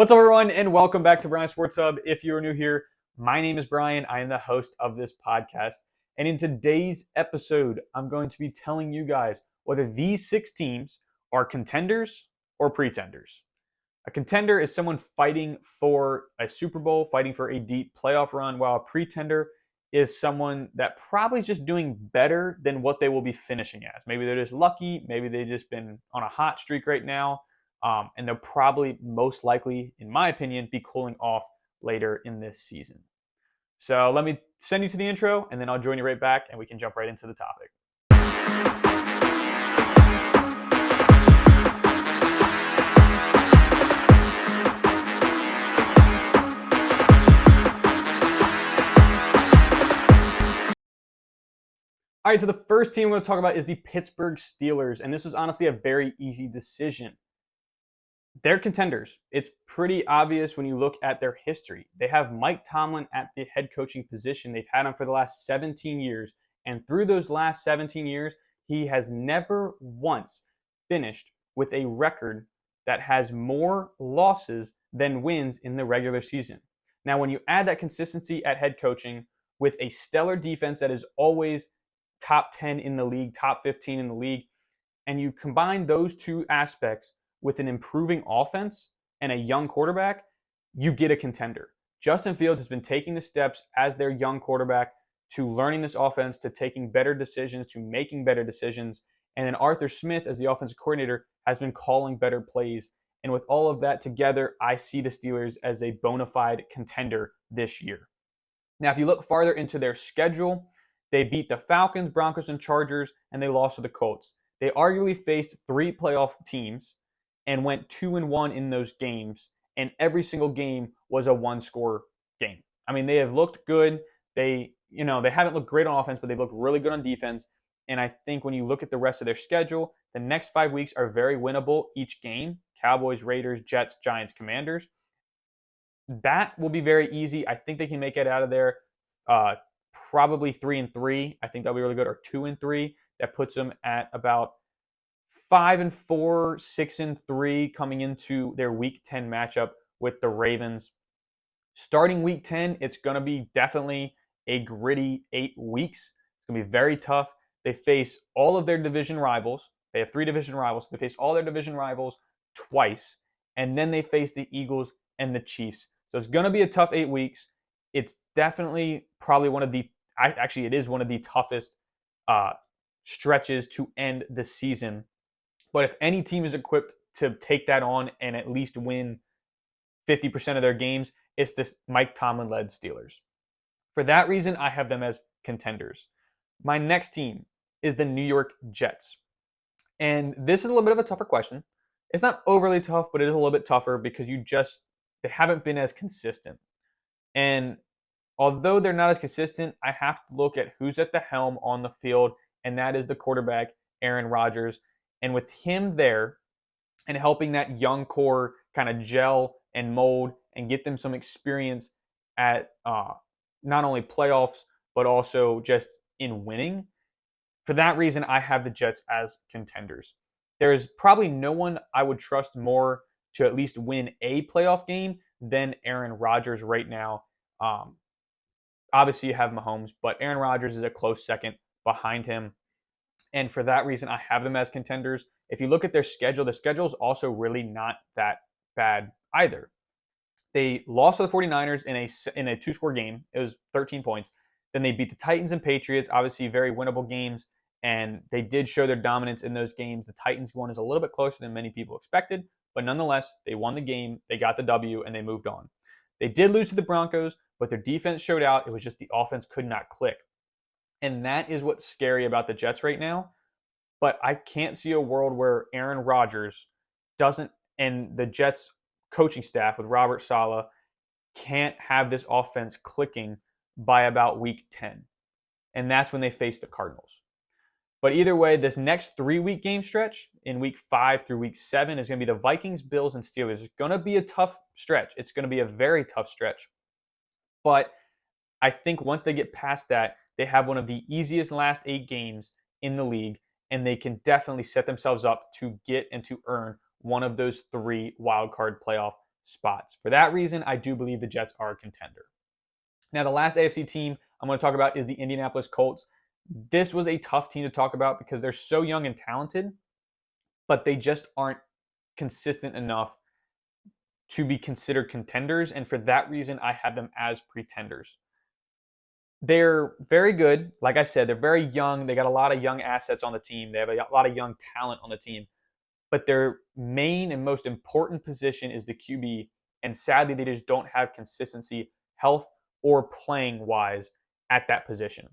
What's up, everyone, and welcome back to Brian Sports Hub. If you're new here, my name is Brian. I am the host of this podcast. And in today's episode, I'm going to be telling you guys whether these 6 teams are contenders or pretenders. A contender is someone fighting for a Super Bowl, fighting for a deep playoff run, while a pretender is someone that probably is just doing better than what they will be finishing as. Maybe they're just lucky. Maybe they've just been on a hot streak right now. And they'll probably most likely, in my opinion, be cooling off later in this season. So let me send you to the intro, and then I'll join you right back, and we can jump right into the topic. All right, so the first team we're going to talk about is the Pittsburgh Steelers, and this was honestly a very easy decision. They're contenders. It's pretty obvious when you look at their history. They have Mike Tomlin at the head coaching position. They've had him for the last 17 years. And through those last 17 years, he has never once finished with a record that has more losses than wins in the regular season. Now, when you add that consistency at head coaching with a stellar defense that is always top 10 in the league, top 15 in the league, and you combine those two aspects with an improving offense and a young quarterback, you get a contender. Justin Fields has been taking the steps as their young quarterback to learning this offense, to taking better decisions, to making better decisions. And then Arthur Smith, as the offensive coordinator, has been calling better plays. And with all of that together, I see the Steelers as a bona fide contender this year. Now, if you look farther into their schedule, they beat the Falcons, Broncos, and Chargers, and they lost to the Colts. They arguably faced 3 playoff teams and went 2-1 in those games, and every single game was a one-score game. I mean, they have looked good. They haven't looked great on offense, but they've looked really good on defense. And I think when you look at the rest of their schedule, the next 5 weeks are very winnable each game. Cowboys, Raiders, Jets, Giants, Commanders. That will be very easy. I think they can make it out of there probably 3-3. I think that'll be really good, or 2-3. That puts them at about 5-4, 6-3 coming into their Week 10 matchup with the Ravens. Starting Week 10, it's going to be definitely a gritty 8 weeks. It's going to be very tough. They face all of their division rivals. They have 3 division rivals. They face all their division rivals twice, and then they face the Eagles and the Chiefs. So it's going to be a tough 8 weeks. It's definitely probably it is one of the toughest stretches to end the season. But if any team is equipped to take that on and at least win 50% of their games, it's this Mike Tomlin-led Steelers. For that reason, I have them as contenders. My next team is the New York Jets. And this is a little bit of a tougher question. It's not overly tough, but it is a little bit tougher because they haven't been as consistent. And although they're not as consistent, I have to look at who's at the helm on the field, and that is the quarterback, Aaron Rodgers. And with him there and helping that young core kind of gel and mold and get them some experience at not only playoffs, but also just in winning, for that reason, I have the Jets as contenders. There is probably no one I would trust more to at least win a playoff game than Aaron Rodgers right now. Obviously, you have Mahomes, but Aaron Rodgers is a close second behind him. And for that reason, I have them as contenders. If you look at their schedule, the schedule is also really not that bad either. They lost to the 49ers in a 2-score game. It was 13 points. Then they beat the Titans and Patriots, obviously very winnable games, and they did show their dominance in those games. The Titans one is a little bit closer than many people expected, but nonetheless, they won the game, they got the W, and they moved on. They did lose to the Broncos, but their defense showed out. It was just the offense could not click. And that is what's scary about the Jets right now. But I can't see a world where Aaron Rodgers doesn't, and the Jets coaching staff with Robert Saleh can't have this offense clicking by about Week 10. And that's when they face the Cardinals. But either way, this next 3-week game stretch in Week 5 through Week 7 is going to be the Vikings, Bills, and Steelers. It's going to be a tough stretch. It's going to be a very tough stretch. But I think once they get past that, they have one of the easiest last 8 games in the league, and they can definitely set themselves up to get and to earn one of those 3 wildcard playoff spots. For that reason, I do believe the Jets are a contender. Now, the last AFC team I'm going to talk about is the Indianapolis Colts. This was a tough team to talk about because they're so young and talented, but they just aren't consistent enough to be considered contenders. And for that reason, I have them as pretenders. They're very good. Like I said, they're very young. They got a lot of young assets on the team. They have a lot of young talent on the team. But their main and most important position is the QB. And sadly, they just don't have consistency, health, or playing wise at that position.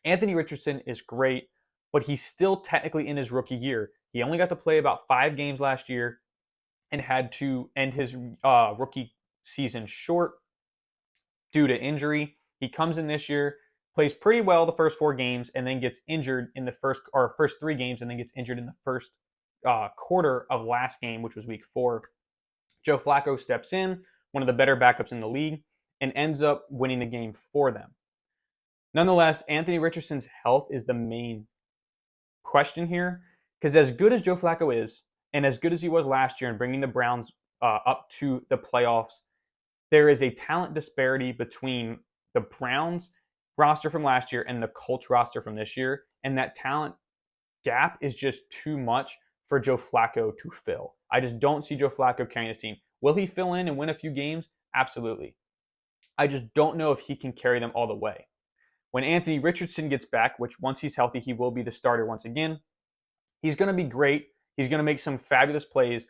Anthony Richardson is great, but he's still technically in his rookie year. He only got to play about 5 games last year and had to end his rookie season short due to injury. He comes in this year, plays pretty well the first 4 games, and then gets injured in the first 3 games, and then gets injured in the first quarter of last game, which was week 4. Joe Flacco steps in, one of the better backups in the league, and ends up winning the game for them. Nonetheless, Anthony Richardson's health is the main question here, because as good as Joe Flacco is, and as good as he was last year in bringing the Browns up to the playoffs, there is a talent disparity between the Browns roster from last year and the Colts roster from this year, and that talent gap is just too much for Joe Flacco to fill. I just don't see Joe Flacco carrying the team. Will he fill in and win a few games? Absolutely. I just don't know if he can carry them all the way. When Anthony Richardson gets back, which once he's healthy, he will be the starter once again, he's going to be great. He's going to make some fabulous plays,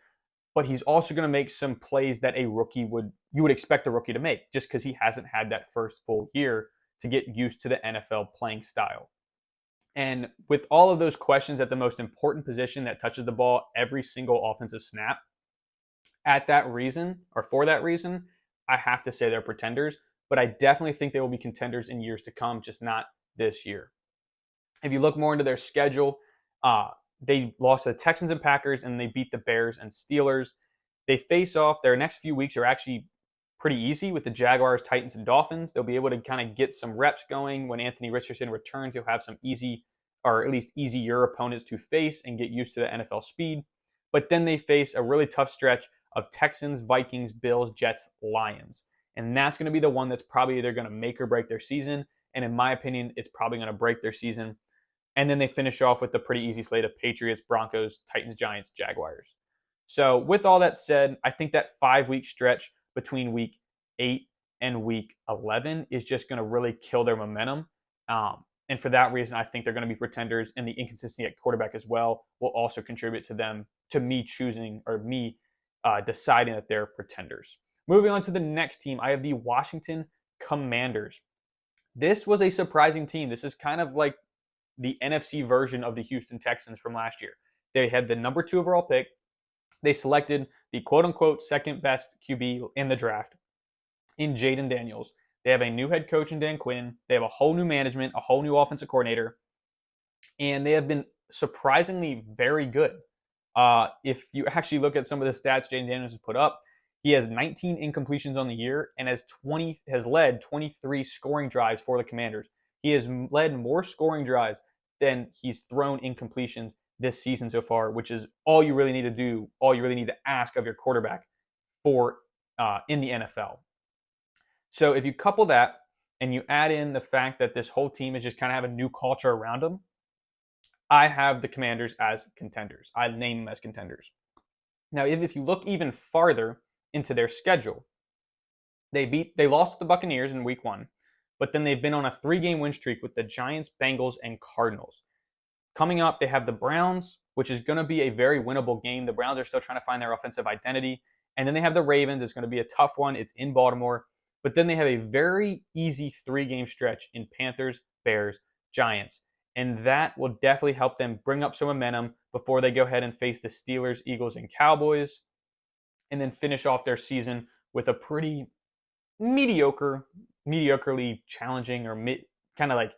but he's also going to make some plays that you would expect a rookie to make, just because he hasn't had that first full year to get used to the NFL playing style. And with all of those questions at the most important position that touches the ball every single offensive snap, for that reason, I have to say they're pretenders, but I definitely think they will be contenders in years to come, just not this year. If you look more into their schedule, they lost to the Texans and Packers, and they beat the Bears and Steelers. They face off, their next few weeks are actually pretty easy with the Jaguars, Titans, and Dolphins. They'll be able to kind of get some reps going. When Anthony Richardson returns, he'll have some easy, or at least easier opponents to face and get used to the NFL speed. But then they face a really tough stretch of Texans, Vikings, Bills, Jets, Lions. And that's going to be the one that's probably either going to make or break their season. And in my opinion, it's probably going to break their season. And then they finish off with the pretty easy slate of Patriots, Broncos, Titans, Giants, Jaguars. So with all that said, I think that 5-week stretch between week 8 and week 11 is just going to really kill their momentum. And for that reason, I think they're going to be pretenders, and the inconsistency at quarterback as well will also contribute to me choosing, or me deciding that they're pretenders. Moving on to the next team, I have the Washington Commanders. This was a surprising team. This is kind of like the NFC version of the Houston Texans from last year. They had the number 2 overall pick. They selected the quote-unquote second best QB in the draft in Jaden Daniels. They have a new head coach in Dan Quinn. They have a whole new management, a whole new offensive coordinator, and they have been surprisingly very good. If you actually look at some of the stats Jaden Daniels has put up, he has 19 incompletions on the year and has led 23 scoring drives for the Commanders. He has led more scoring drives than he's thrown incompletions this season so far, which is all you really need to do, all you really need to ask of your quarterback for in the NFL. So if you couple that and you add in the fact that this whole team is just kind of have a new culture around them, I have the Commanders as contenders. I name them as contenders. Now, if you look even farther into their schedule, they lost to the Buccaneers in week 1, but then they've been on a 3-game win streak with the Giants, Bengals, and Cardinals. Coming up, they have the Browns, which is going to be a very winnable game. The Browns are still trying to find their offensive identity. And then they have the Ravens. It's going to be a tough one. It's in Baltimore. But then they have a very easy 3-game stretch in Panthers, Bears, Giants. And that will definitely help them bring up some momentum before they go ahead and face the Steelers, Eagles, and Cowboys. And then finish off their season with a pretty mediocrely challenging, or kind of like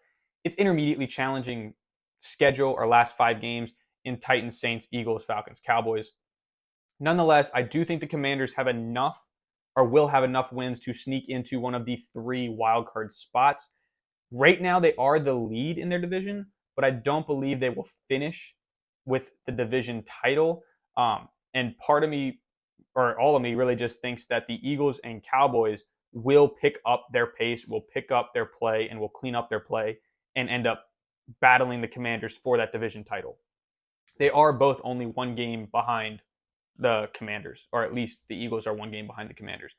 it's intermediately challenging schedule or last 5 games in Titans, Saints, Eagles, Falcons, Cowboys. Nonetheless, I do think the Commanders have enough, or will have enough wins to sneak into one of the 3 wildcard spots. Right now, they are the lead in their division, but I don't believe they will finish with the division title. And part of me, or all of me really just thinks that the Eagles and Cowboys will pick up their pace, will pick up their play, and will clean up their play and end up battling the Commanders for that division title. They are both only one game behind the Commanders, or at least the Eagles are one game behind the Commanders.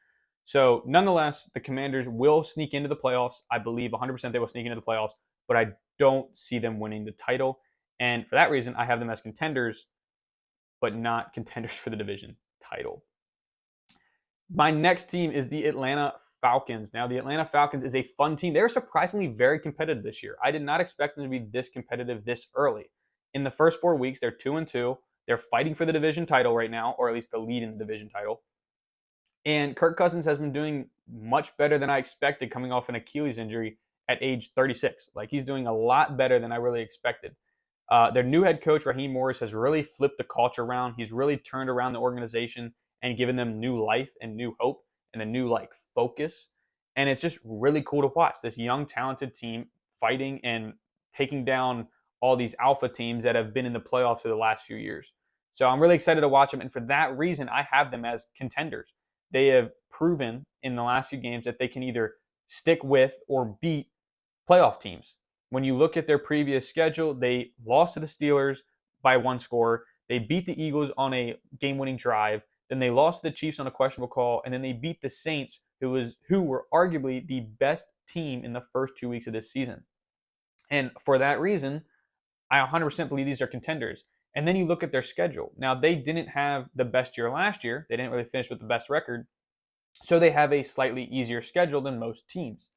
So, nonetheless, the Commanders will sneak into the playoffs. I believe 100% they will sneak into the playoffs, but I don't see them winning the title. And for that reason, I have them as contenders, but not contenders for the division title. My next team is the Atlanta Falcons. Now, the Atlanta Falcons is a fun team. They're surprisingly very competitive this year. I did not expect them to be this competitive this early. In the first 4 weeks, they're 2-2. They're fighting for the division title right now, or at least the lead in the division title. And Kirk Cousins has been doing much better than I expected coming off an Achilles injury at age 36. Like, he's doing a lot better than I really expected. Their new head coach, Raheem Morris, has really flipped the culture around. He's really turned around the organization and given them new life and new hope and a new focus. And it's just really cool to watch this young, talented team fighting and taking down all these alpha teams that have been in the playoffs for the last few years. So I'm really excited to watch them. And for that reason, I have them as contenders. They have proven in the last few games that they can either stick with or beat playoff teams. When you look at their previous schedule, they lost to the Steelers by 1 score. They beat the Eagles on a game-winning drive. Then they lost to the Chiefs on a questionable call. And then they beat the Saints, who were arguably the best team in the first 2 weeks of this season. And for that reason, I 100% believe these are contenders. And then you look at their schedule. Now, they didn't have the best year last year. They didn't really finish with the best record. So they have a slightly easier schedule than most teams.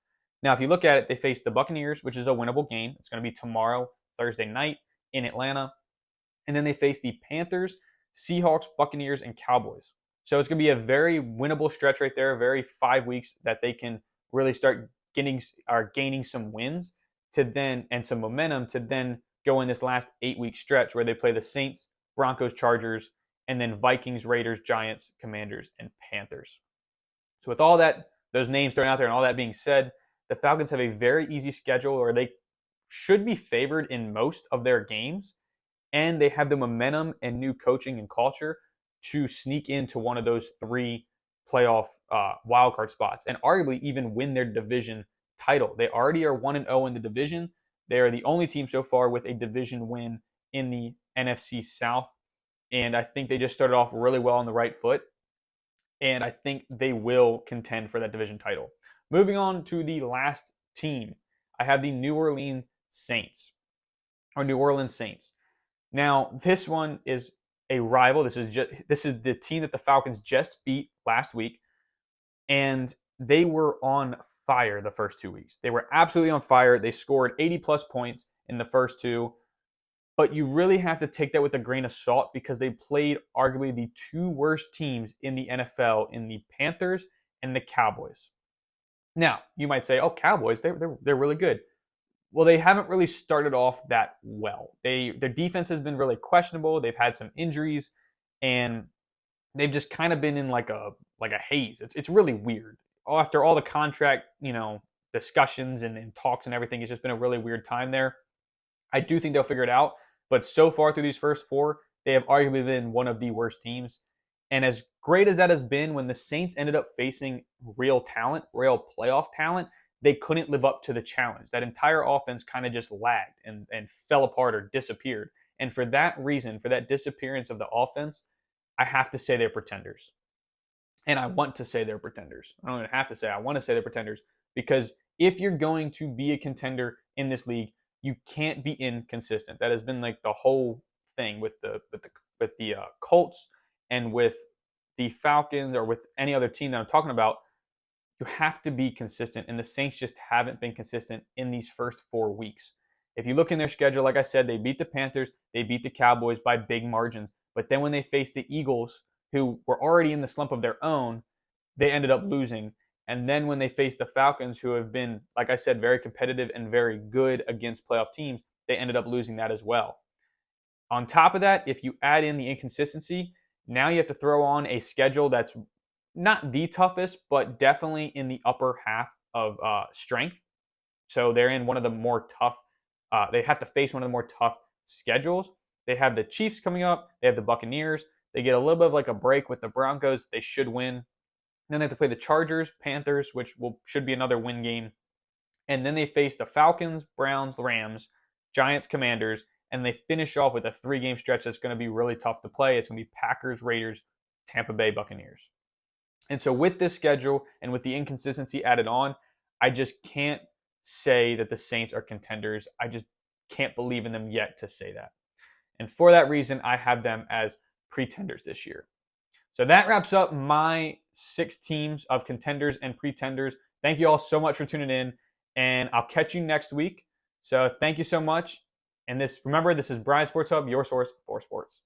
Now, if you look at it, they face the Buccaneers, which is a winnable game. It's going to be tomorrow, Thursday night in Atlanta. And then they face the Panthers, Seahawks, Buccaneers, and Cowboys. So it's going to be a very winnable stretch right there, very 5 weeks that they can really start gaining some wins and some momentum to then go in this last 8-week stretch where they play the Saints, Broncos, Chargers, and then Vikings, Raiders, Giants, Commanders, and Panthers. So with all that, those names thrown out there and all that being said, the Falcons have a very easy schedule where they should be favored in most of their games, and they have the momentum and new coaching and culture to sneak into one of those 3 playoff wildcard spots and arguably even win their division title. They already are 1-0 in the division. They are the only team so far with a division win in the NFC South, and I think they just started off really well on the right foot, and I think they will contend for that division title. Moving on to the last team, I have the New Orleans Saints. Now, this one is a rival. This is the team that the Falcons just beat last week, and they were on fire the first 2 weeks. They were absolutely on fire. They scored 80-plus points in the first 2, but you really have to take that with a grain of salt because they played arguably the 2 worst teams in the NFL in the Panthers and the Cowboys. Now, you might say, oh, Cowboys, they're really good. Well, they haven't really started off that well. Their defense has been really questionable. They've had some injuries, and they've just kind of been in like a haze. It's really weird. After all the contract, discussions and talks and everything, it's just been a really weird time there. I do think they'll figure it out, but so far through these first 4, they have arguably been one of the worst teams. And as great as that has been, when the Saints ended up facing real talent, real playoff talent, they couldn't live up to the challenge. That entire offense kind of just lagged and fell apart or disappeared. And for that reason, for that disappearance of the offense, I have to say they're pretenders. And I want to say they're pretenders. I don't even have to say, I want to say they're pretenders. Because if you're going to be a contender in this league, you can't be inconsistent. That has been like the whole thing with the Colts and with the Falcons or with any other team that I'm talking about. You have to be consistent, and the Saints just haven't been consistent in these first 4 weeks. If you look in their schedule, like I said, they beat the Panthers, they beat the Cowboys by big margins. But then when they faced the Eagles, who were already in the slump of their own, they ended up losing. And then when they faced the Falcons, who have been, like I said, very competitive and very good against playoff teams, they ended up losing that as well. On top of that, if you add in the inconsistency, now you have to throw on a schedule that's not the toughest, but definitely in the upper half of strength. So they're in one of the more tough, they have to face one of the more tough schedules. They have the Chiefs coming up. They have the Buccaneers. They get a little bit of like a break with the Broncos. They should win. Then they have to play the Chargers, Panthers, which should be another win game. And then they face the Falcons, Browns, Rams, Giants, Commanders, and they finish off with a 3-game stretch that's going to be really tough to play. It's going to be Packers, Raiders, Tampa Bay, Buccaneers. And so with this schedule and with the inconsistency added on, I just can't say that the Saints are contenders. I just can't believe in them yet to say that. And for that reason, I have them as pretenders this year. So that wraps up my 6 teams of contenders and pretenders. Thank you all so much for tuning in, and I'll catch you next week. So thank you so much. And remember, this is Brian Sports Hub, your source for sports.